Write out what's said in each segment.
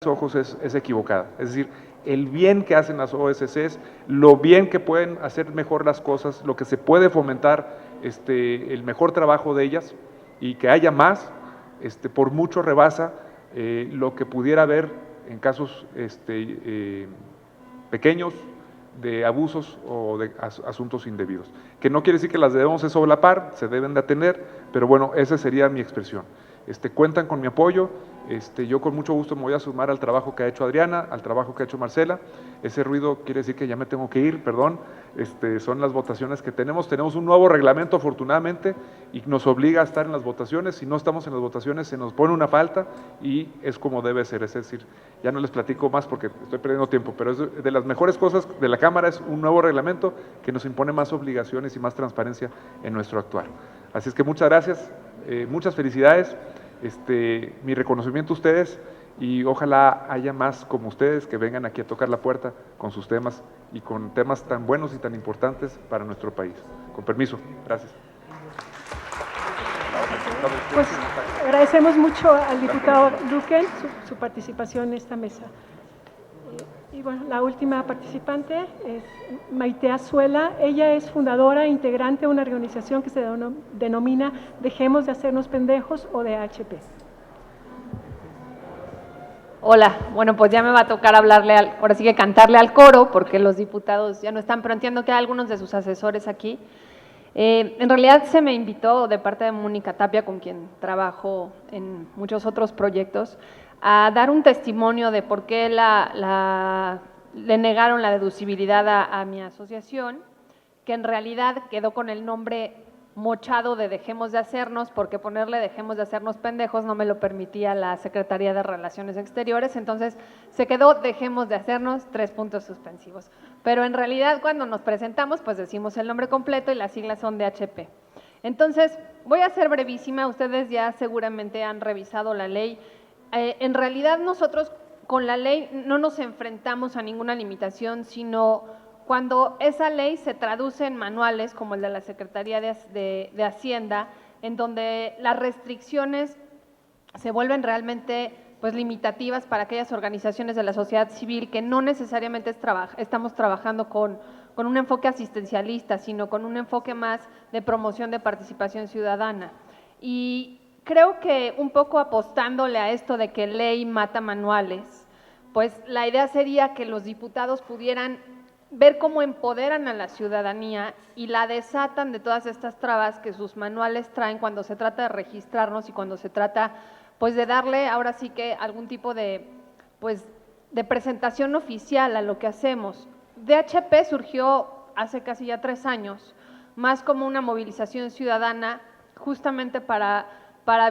ojos es equivocada. Es decir, el bien que hacen las OSCs, lo bien que pueden hacer mejor las cosas, lo que se puede fomentar, el mejor trabajo de ellas y que haya más, por mucho rebasa lo que pudiera haber en casos pequeños de abusos o de asuntos indebidos. Que no quiere decir que las debemos solapar, se deben de atender, pero bueno, esa sería mi expresión. Cuentan con mi apoyo, yo con mucho gusto me voy a sumar al trabajo que ha hecho Adriana, al trabajo que ha hecho Marcela. Ese ruido quiere decir que ya me tengo que ir, perdón, son las votaciones que tenemos un nuevo reglamento afortunadamente y nos obliga a estar en las votaciones. Si no estamos en las votaciones se nos pone una falta y es como debe ser, es decir, ya no les platico más porque estoy perdiendo tiempo, pero es de las mejores cosas de la Cámara, es un nuevo reglamento que nos impone más obligaciones y más transparencia en nuestro actuar. Así es que muchas gracias, muchas felicidades, mi reconocimiento a ustedes y ojalá haya más como ustedes que vengan aquí a tocar la puerta con sus temas y con temas tan buenos y tan importantes para nuestro país. Con permiso, gracias. Pues agradecemos mucho al diputado Luque su participación en esta mesa. Y bueno, la última participante es Maite Azuela. Ella es fundadora e integrante de una organización que se denomina Dejemos de Hacernos Pendejos o DHP. Hola, bueno, pues ya me va a tocar hablarle, ahora sí que cantarle al coro, porque los diputados ya no están, pero entiendo que hay algunos de sus asesores aquí. En realidad se me invitó de parte de Mónica Tapia, con quien trabajo en muchos otros proyectos, a dar un testimonio de por qué le negaron la deducibilidad a mi asociación, que en realidad quedó con el nombre mochado de Dejemos de Hacernos, porque ponerle Dejemos de Hacernos Pendejos no me lo permitía la Secretaría de Relaciones Exteriores, entonces se quedó Dejemos de Hacernos, 3 puntos suspensivos. Pero en realidad cuando nos presentamos, pues decimos el nombre completo y las siglas son DHP. Entonces, voy a ser brevísima, ustedes ya seguramente han revisado la ley. En realidad nosotros con la ley no nos enfrentamos a ninguna limitación, sino cuando esa ley se traduce en manuales, como el de la Secretaría de Hacienda, en donde las restricciones se vuelven realmente pues, limitativas para aquellas organizaciones de la sociedad civil que no necesariamente estamos trabajando con un enfoque asistencialista, sino con un enfoque más de promoción de participación ciudadana. Y creo que un poco apostándole a esto de que ley mata manuales, pues la idea sería que los diputados pudieran ver cómo empoderan a la ciudadanía y la desatan de todas estas trabas que sus manuales traen cuando se trata de registrarnos y cuando se trata pues de darle ahora sí que algún tipo de presentación oficial a lo que hacemos. DHP surgió hace casi ya 3 años, más como una movilización ciudadana justamente para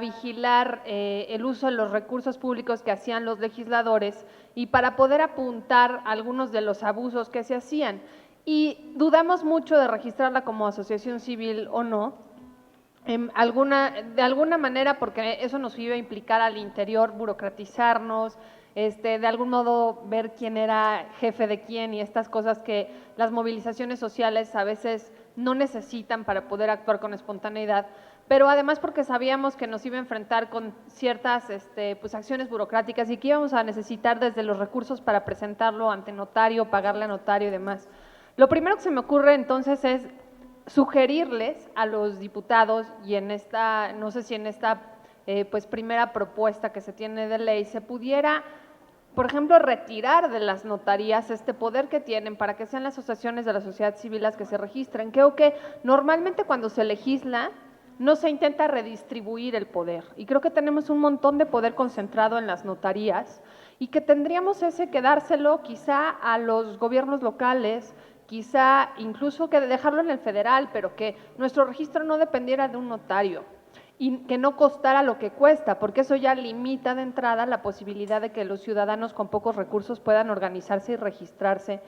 vigilar el uso de los recursos públicos que hacían los legisladores y para poder apuntar algunos de los abusos que se hacían. Y dudamos mucho de registrarla como asociación civil o no, de alguna manera, porque eso nos iba a implicar al interior burocratizarnos, de algún modo ver quién era jefe de quién y estas cosas que las movilizaciones sociales a veces no necesitan para poder actuar con espontaneidad, pero además porque sabíamos que nos iba a enfrentar con ciertas acciones burocráticas y que íbamos a necesitar desde los recursos para presentarlo ante notario, pagarle a notario y demás. Lo primero que se me ocurre entonces es sugerirles a los diputados y en esta, no sé si en esta primera propuesta que se tiene de ley se pudiera, por ejemplo, retirar de las notarías este poder que tienen para que sean las asociaciones de la sociedad civil las que se registren. Creo que normalmente cuando se legisla no se intenta redistribuir el poder y creo que tenemos un montón de poder concentrado en las notarías y que tendríamos que dárselo quizá a los gobiernos locales, quizá incluso que dejarlo en el federal, pero que nuestro registro no dependiera de un notario y que no costara lo que cuesta, porque eso ya limita de entrada la posibilidad de que los ciudadanos con pocos recursos puedan organizarse y registrarse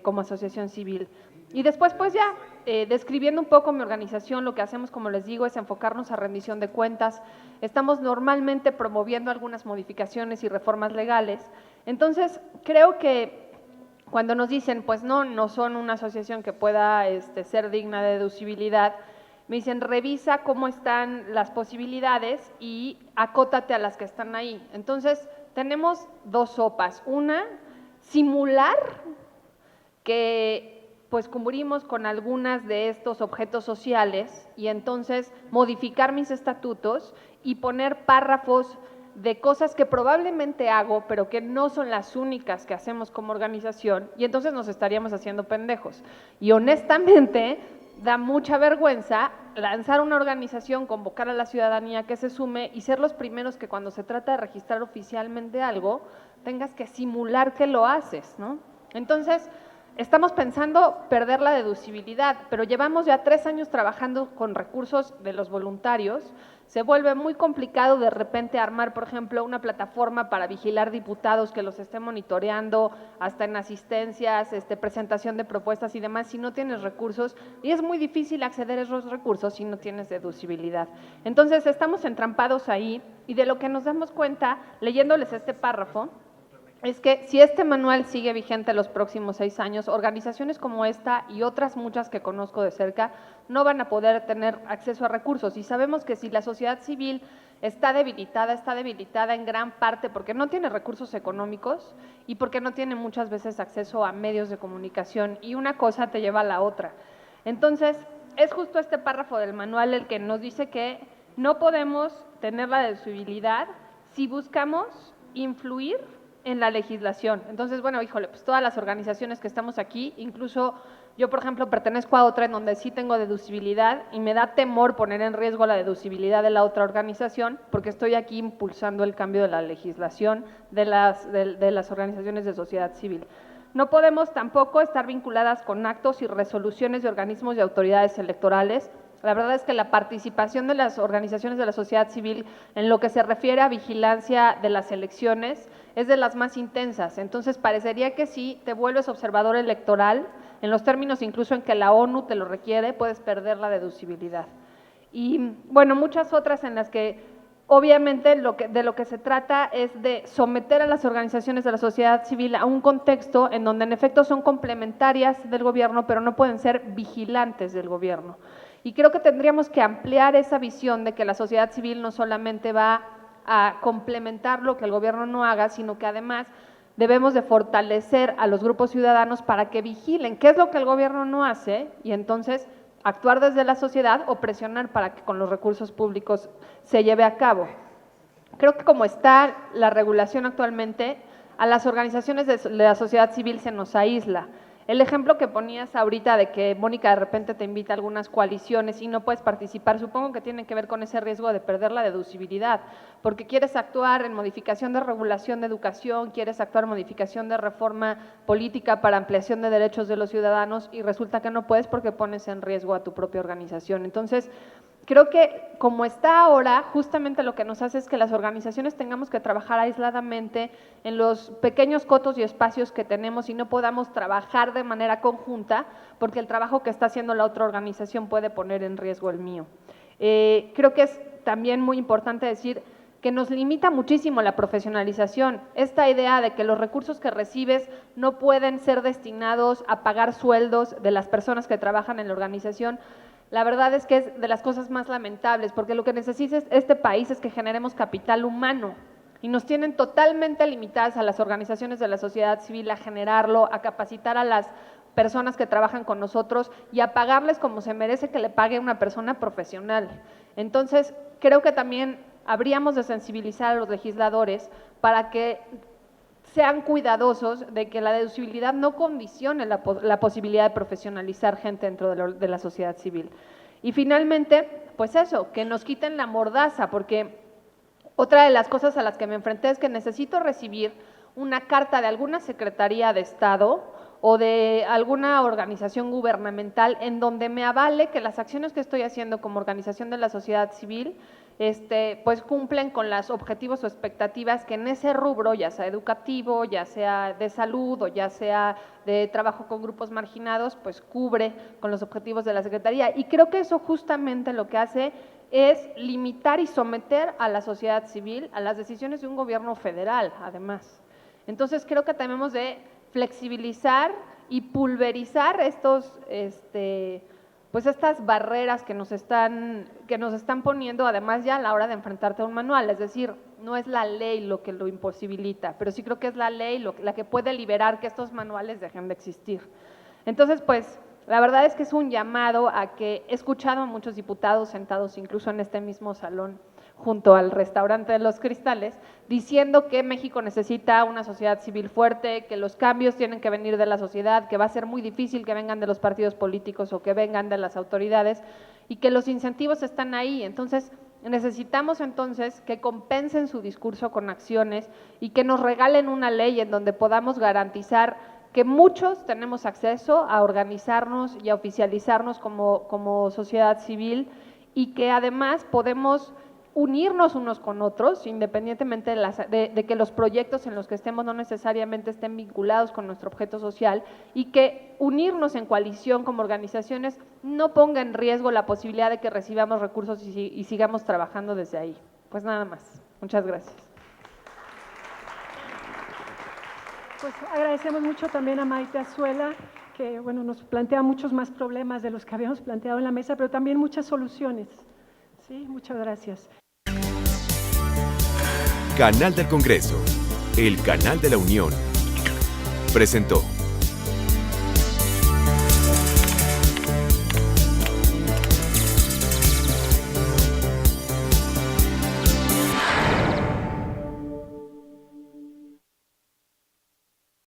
como asociación civil. Y después, pues ya, describiendo un poco mi organización, lo que hacemos, como les digo, es enfocarnos a rendición de cuentas. Estamos normalmente promoviendo algunas modificaciones y reformas legales. Entonces, creo que cuando nos dicen, pues no son una asociación que pueda ser digna de deducibilidad, me dicen, revisa cómo están las posibilidades y acótate a las que están ahí. Entonces, tenemos dos sopas. Una, simular que pues cubrimos con algunas de estos objetos sociales y entonces modificar mis estatutos y poner párrafos de cosas que probablemente hago, pero que no son las únicas que hacemos como organización, y entonces nos estaríamos haciendo pendejos. Y honestamente, da mucha vergüenza lanzar una organización, convocar a la ciudadanía que se sume y ser los primeros que cuando se trata de registrar oficialmente algo, tengas que simular que lo haces, ¿no? Entonces, estamos pensando perder la deducibilidad, pero llevamos ya 3 años trabajando con recursos de los voluntarios. Se vuelve muy complicado de repente armar, por ejemplo, una plataforma para vigilar diputados que los esté monitoreando, hasta en asistencias, presentación de propuestas y demás, si no tienes recursos, y es muy difícil acceder a esos recursos si no tienes deducibilidad. Entonces, estamos entrampados ahí, y de lo que nos damos cuenta, leyéndoles este párrafo, es que si este manual sigue vigente los próximos 6 años, organizaciones como esta y otras muchas que conozco de cerca no van a poder tener acceso a recursos. Y sabemos que si la sociedad civil está debilitada en gran parte porque no tiene recursos económicos y porque no tiene muchas veces acceso a medios de comunicación, y una cosa te lleva a la otra. Entonces, es justo este párrafo del manual el que nos dice que no podemos tener la deducibilidad si buscamos influir en la legislación. Entonces, bueno, híjole, pues todas las organizaciones que estamos aquí, incluso yo, por ejemplo, pertenezco a otra en donde sí tengo deducibilidad y me da temor poner en riesgo la deducibilidad de la otra organización porque estoy aquí impulsando el cambio de la legislación de las organizaciones de sociedad civil. No podemos tampoco estar vinculadas con actos y resoluciones de organismos y autoridades electorales. La verdad es que la participación de las organizaciones de la sociedad civil en lo que se refiere a vigilancia de las elecciones es de las más intensas. Entonces, parecería que si te vuelves observador electoral, en los términos incluso en que la ONU te lo requiere, puedes perder la deducibilidad. Y, bueno, muchas otras en las que obviamente de lo que se trata es de someter a las organizaciones de la sociedad civil a un contexto en donde en efecto son complementarias del gobierno, pero no pueden ser vigilantes del gobierno. Y creo que tendríamos que ampliar esa visión de que la sociedad civil no solamente va a complementar lo que el gobierno no haga, sino que además debemos de fortalecer a los grupos ciudadanos para que vigilen qué es lo que el gobierno no hace y entonces actuar desde la sociedad o presionar para que con los recursos públicos se lleve a cabo. Creo que como está la regulación actualmente, a las organizaciones de la sociedad civil se nos aísla. El ejemplo que ponías ahorita de que Mónica de repente te invita a algunas coaliciones y no puedes participar, supongo que tiene que ver con ese riesgo de perder la deducibilidad, porque quieres actuar en modificación de regulación de educación, quieres actuar en modificación de reforma política para ampliación de derechos de los ciudadanos y resulta que no puedes porque pones en riesgo a tu propia organización. Entonces, creo que como está ahora, justamente lo que nos hace es que las organizaciones tengamos que trabajar aisladamente en los pequeños cotos y espacios que tenemos y no podamos trabajar de manera conjunta porque el trabajo que está haciendo la otra organización puede poner en riesgo el mío. Creo que es también muy importante decir que nos limita muchísimo la profesionalización. Esta idea de que los recursos que recibes no pueden ser destinados a pagar sueldos de las personas que trabajan en la organización, la verdad es que es de las cosas más lamentables, porque lo que necesita este país es que generemos capital humano y nos tienen totalmente limitadas a las organizaciones de la sociedad civil a generarlo, a capacitar a las personas que trabajan con nosotros y a pagarles como se merece que le pague una persona profesional. Entonces, creo que también habríamos de sensibilizar a los legisladores para que sean cuidadosos de que la deducibilidad no condicione la posibilidad de profesionalizar gente dentro de la sociedad civil. Y finalmente, pues eso, que nos quiten la mordaza, porque otra de las cosas a las que me enfrenté es que necesito recibir una carta de alguna secretaría de Estado o de alguna organización gubernamental en donde me avale que las acciones que estoy haciendo como organización de la sociedad civil pues cumplen con los objetivos o expectativas que en ese rubro, ya sea educativo, ya sea de salud o ya sea de trabajo con grupos marginados, pues cubre con los objetivos de la Secretaría. Y creo que eso justamente lo que hace es limitar y someter a la sociedad civil a las decisiones de un gobierno federal, además. Entonces creo que tenemos de flexibilizar y pulverizar pues estas barreras que nos están poniendo, además ya a la hora de enfrentarte a un manual. Es decir, no es la ley lo que lo imposibilita, pero sí creo que es la ley la que puede liberar que estos manuales dejen de existir. Entonces, pues, la verdad es que es un llamado a que he escuchado a muchos diputados sentados incluso en este mismo salón, junto al restaurante de los Cristales, diciendo que México necesita una sociedad civil fuerte, que los cambios tienen que venir de la sociedad, que va a ser muy difícil que vengan de los partidos políticos o que vengan de las autoridades, y que los incentivos están ahí. Entonces, necesitamos entonces que compensen su discurso con acciones y que nos regalen una ley en donde podamos garantizar que muchos tenemos acceso a organizarnos y a oficializarnos como sociedad civil, y que además podemos unirnos unos con otros, independientemente de que los proyectos en los que estemos no necesariamente estén vinculados con nuestro objeto social, y que unirnos en coalición como organizaciones no ponga en riesgo la posibilidad de que recibamos recursos y sigamos trabajando desde ahí. Pues nada más. Muchas gracias. Pues agradecemos mucho también a Maite Azuela, que bueno, nos plantea muchos más problemas de los que habíamos planteado en la mesa, pero también muchas soluciones. Sí, muchas gracias. Canal del Congreso, el canal de la Unión, presentó.